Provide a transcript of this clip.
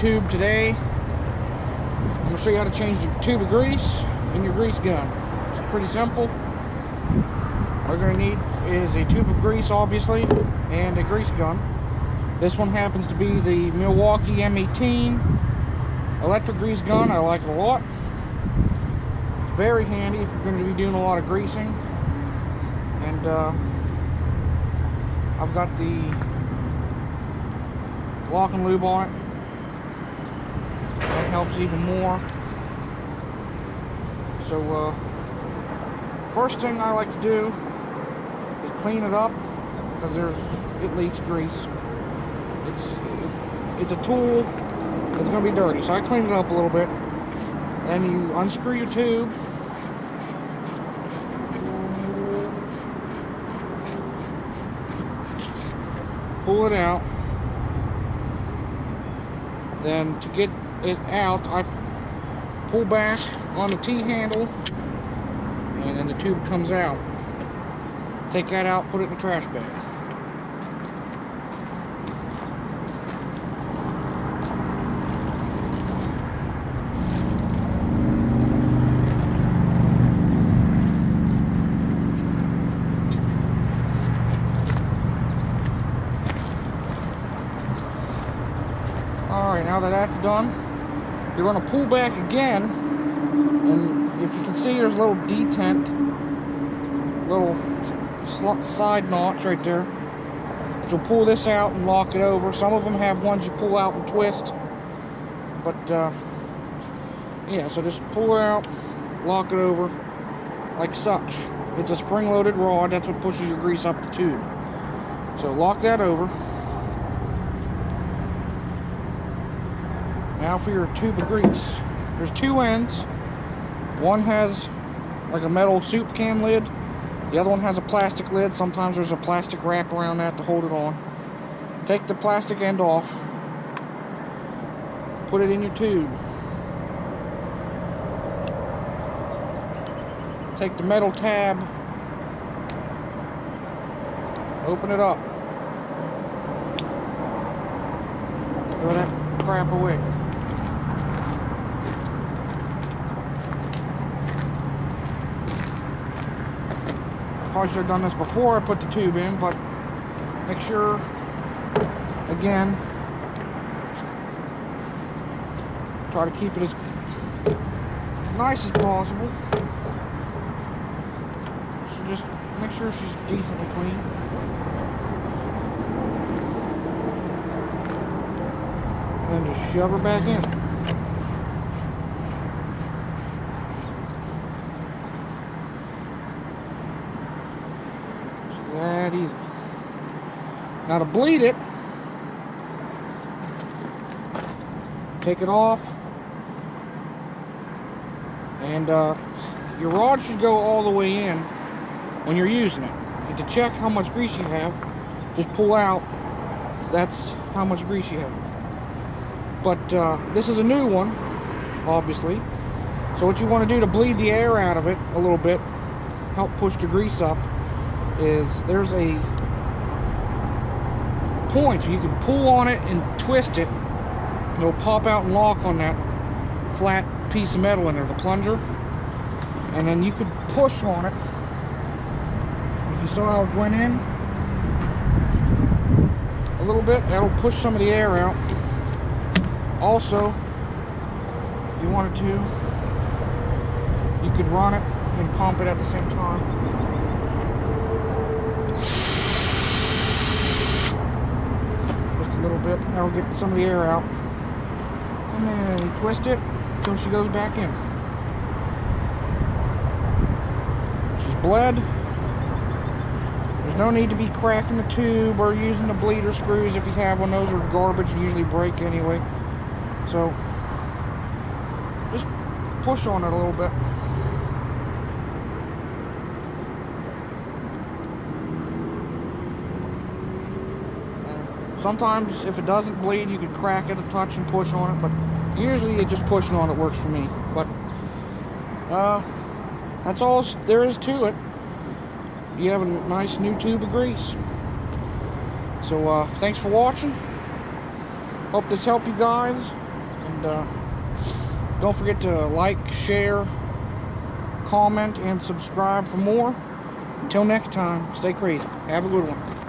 tube today. I'm going to show you how to change the tube of grease in your grease gun. It's pretty simple. What we're going to need is a tube of grease, obviously, and a grease gun. This one happens to be the Milwaukee M18 electric grease gun. I like it a lot. It's very handy if you're going to be doing a lot of greasing. And I've got the lock and lube on it. That helps even more. So first thing I like to do is clean it up, because it leaks grease. It's a tool that's going to be dirty, so I clean it up a little bit. Then you unscrew your tube. Pull it out. Then to get it out, I pull back on the T-handle, and then the tube comes out. Take that out, put it in the trash bag. Alright, now that that's done, you're going to pull back again, and if you can see, there's a little detent, little side notch right there. But you'll pull this out and lock it over. Some of them have ones you pull out and twist, but yeah, so just pull it out, lock it over like such. It's a spring-loaded rod. That's what pushes your grease up the tube. So lock that over. Now for your tube of grease. There's two ends. One has like a metal soup can lid. The other one has a plastic lid. Sometimes there's a plastic wrap around that to hold it on. Take the plastic end off. Put it in your tube. Take the metal tab. Open it up. Throw that crap away. Probably should have done this before I put the tube in, but make sure, again, try to keep it as nice as possible. So just make sure she's decently clean. And then just shove her back in. That easy. Now to bleed it, take it off, and your rod should go all the way in when you're using it. And to check how much grease you have, just pull out. That's how much grease you have. But this is a new one, obviously. So what you want to do to bleed the air out of it a little bit, help push the grease up, is there's a point you can pull on it and twist it. It'll pop out and lock on that flat piece of metal in there, the plunger, and then you could push on it. If you saw how it went in a little bit, that'll push some of the air out. Also, if you wanted to, you could run it and pump it at the same time. A little bit. That'll get some of the air out. And then you twist it until she goes back in. She's bled. There's no need to be cracking the tube or using the bleeder screws if you have one. Those are garbage and usually break anyway. So just push on it a little bit. Sometimes, if it doesn't bleed, you can crack it a touch and push on it, but usually just pushing on it works for me. But that's all there is to it. You have a nice new tube of grease. So thanks for watching. Hope this helped you guys. And don't forget to like, share, comment, and subscribe for more. Until next time, stay crazy. Have a good one.